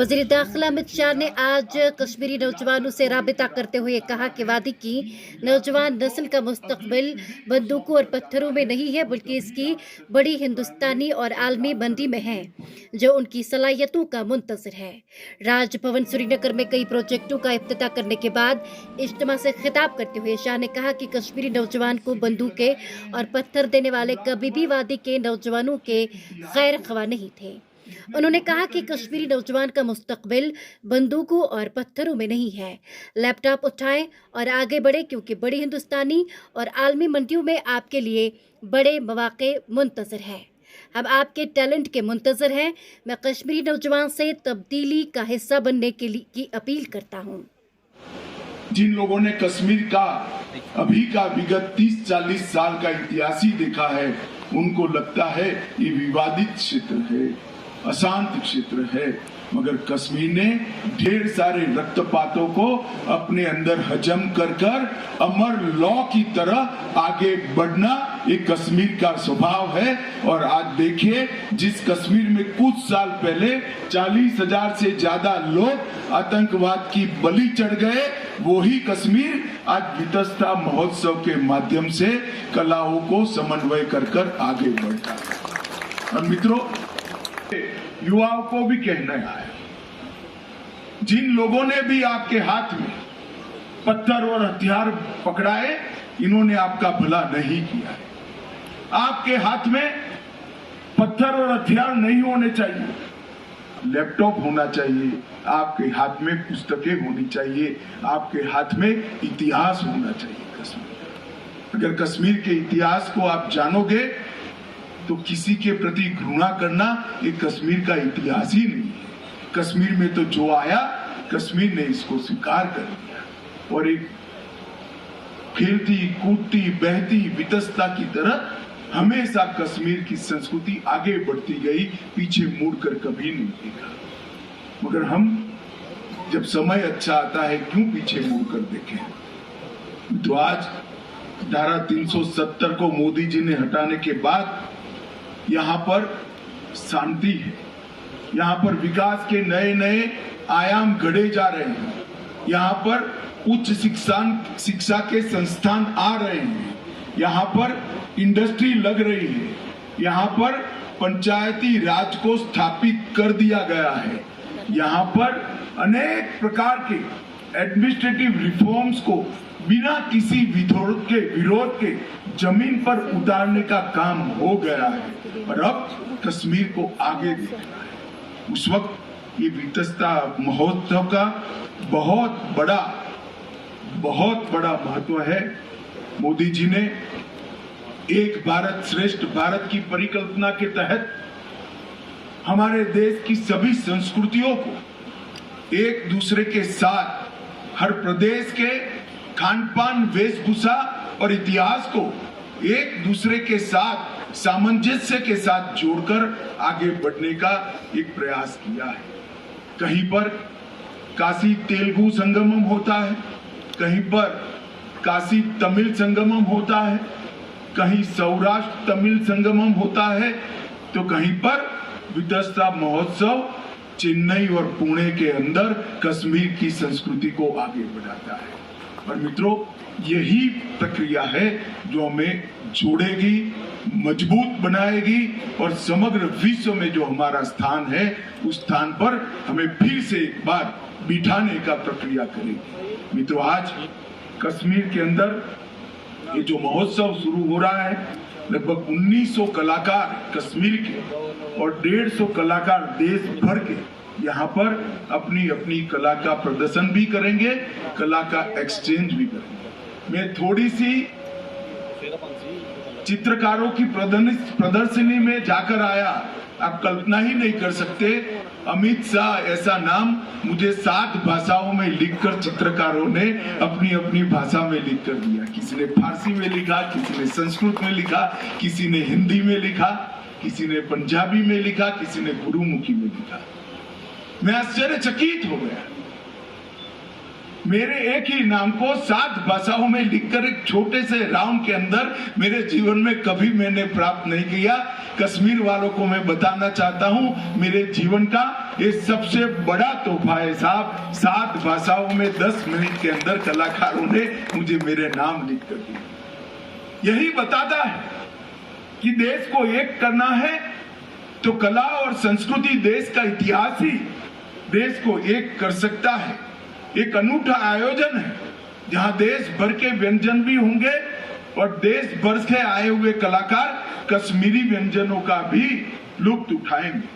वज़ीर दाखिला अमित शाह ने आज कश्मीरी नौजवानों से राबिता करते हुए कहा कि वादी की नौजवान नस्ल का मुस्तकबिल बंदूकों और पत्थरों में नहीं है, बल्कि इसकी बड़ी हिंदुस्तानी और आलमी मंडी में है, जो उनकी सलाहियतों का मुंतज़िर है। राजभवन श्रीनगर में कई प्रोजेक्टों का इफ्तिताह करने के बाद इज्तिमा से खिताब करते हुए शाह ने कहा कि कश्मीरी नौजवान को बंदूकें और पत्थर देने वाले कभी भी वादी के नौजवानों के खैर ख्वाह नहीं थे। उन्होंने कहा कि कश्मीरी नौजवान का मुस्तकबिल बंदूकों और पत्थरों में नहीं है। लैपटॉप उठाएं और आगे बढ़े, क्योंकि बड़ी हिंदुस्तानी और आलमी मंडियों में आपके लिए बड़े मौके मुंतज़िर हैं। हम आपके टैलेंट के मुंतज़िर हैं। मैं कश्मीरी नौजवान से तब्दीली का हिस्सा बनने के लिए की अपील करता हूँ। जिन लोगों ने कश्मीर का अभी का विगत 30-40 साल का इतिहास ही देखा है, उनको लगता है ये विवादित क्षेत्र है, अशांत क्षेत्र है, मगर कश्मीर ने ढेर सारे रक्तपातों को अपने अंदर हजम कर अमर लॉ की तरह आगे बढ़ना ये कश्मीर का स्वभाव है। और आज देखिए, जिस कश्मीर में कुछ साल पहले 40,000 से ज्यादा लोग आतंकवाद की बलि चढ़ गए, वही कश्मीर आज वितस्ता महोत्सव के माध्यम से कलाओं को समन्वय कर आगे बढ़ता है। और मित्रों, युवाओं को भी कहना है, जिन लोगों ने भी आपके हाथ में पत्थर और हथियार पकड़ाए, इन्होंने आपका भला नहीं किया है। आपके हाथ में पत्थर और हथियार नहीं होने चाहिए, लैपटॉप होना चाहिए, आपके हाथ में पुस्तकें होनी चाहिए, आपके हाथ में इतिहास होना चाहिए। कश्मीर, अगर कश्मीर के इतिहास को आप जानोगे तो किसी के प्रति घृणा करना ये कश्मीर का इतिहास ही नहीं है। कश्मीर में तो जो आया, कश्मीर ने इसको स्वीकार कर लिया और एक खेलती कूदती बहती वितस्ता की तरह हमेशा कश्मीर की संस्कृति आगे बढ़ती गई, पीछे मुड़कर कभी नहीं देखा। मगर हम जब समय अच्छा आता है, क्यों पीछे मुड़कर देखें। तो आज धारा 370 को मोदी जी ने हटाने के बाद यहाँ पर शांति है, यहाँ पर विकास के नए नए आयाम गढ़े जा रहे हैं, यहाँ पर उच्च शिक्षा के संस्थान आ रहे हैं, यहाँ पर इंडस्ट्री लग रही है, यहाँ पर पंचायती राज को स्थापित कर दिया गया है, यहाँ पर अनेक प्रकार के एडमिनिस्ट्रेटिव रिफॉर्म्स को बिना किसी विरोध के जमीन पर उतारने का काम हो गया है। और अब कश्मीर को आगे देखना है। उस वक्त ये वितस्ता महोत्सव का बहुत बड़ा महत्व है। मोदी जी ने एक भारत श्रेष्ठ भारत की परिकल्पना के तहत हमारे देश की सभी संस्कृतियों को एक दूसरे के साथ, हर प्रदेश के खान पान, वेशभूषा और इतिहास को एक दूसरे के साथ सामंजस्य के साथ जोड़कर आगे बढ़ने का एक प्रयास किया है। कहीं पर काशी तेलुगु संगमम होता है, कहीं पर काशी तमिल संगमम होता है, कहीं सौराष्ट्र तमिल संगमम होता है, तो कहीं पर वितस्ता महोत्सव चेन्नई और पुणे के अंदर कश्मीर की संस्कृति को आगे बढ़ाता है। और मित्रों, यही प्रक्रिया है जो हमें जोड़ेगी, मजबूत बनाएगी और समग्र विश्व में जो हमारा स्थान है, उस स्थान पर हमें फिर से एक बार बिठाने का प्रक्रिया करेगी। मित्रों, आज कश्मीर के अंदर ये जो महोत्सव शुरू हो रहा है, लगभग 1900 कलाकार कश्मीर के और 150 कलाकार देश भर के यहाँ पर अपनी अपनी कला का प्रदर्शन भी करेंगे, कला का एक्सचेंज भी करेंगे। मैं थोड़ी सी चित्रकारों की प्रदर्शनी में जाकर आया। आप कल्पना ही नहीं कर सकते, अमित शाह ऐसा नाम मुझे 7 भाषाओं में लिखकर चित्रकारों ने अपनी अपनी भाषा में लिख कर दिया। किसी ने फारसी में लिखा, किसी ने संस्कृत में लिखा, किसी ने हिंदी में लिखा, किसी ने पंजाबी में लिखा, किसी ने गुरुमुखी में लिखा। मैं आश्चर्यचकित हो गया। मेरे एक ही नाम को 7 भाषाओं में लिखकर एक छोटे से राउंड के अंदर मेरे जीवन में कभी मैंने प्राप्त नहीं किया। कश्मीर वालों को मैं बताना चाहता हूं, मेरे जीवन का ये सबसे बड़ा तोहफा है साहब। 7 भाषाओं में 10 मिनट के अंदर कलाकारों ने मुझे मेरे नाम लिख कर दिया। यही बताता है कि देश को एक करना है तो कला और संस्कृति, देश का इतिहास ही देश को एक कर सकता है। एक अनूठा आयोजन है जहां देश भर के व्यंजन भी होंगे और देश भर से आए हुए कलाकार कश्मीरी व्यंजनों का भी लुत्फ उठाएंगे।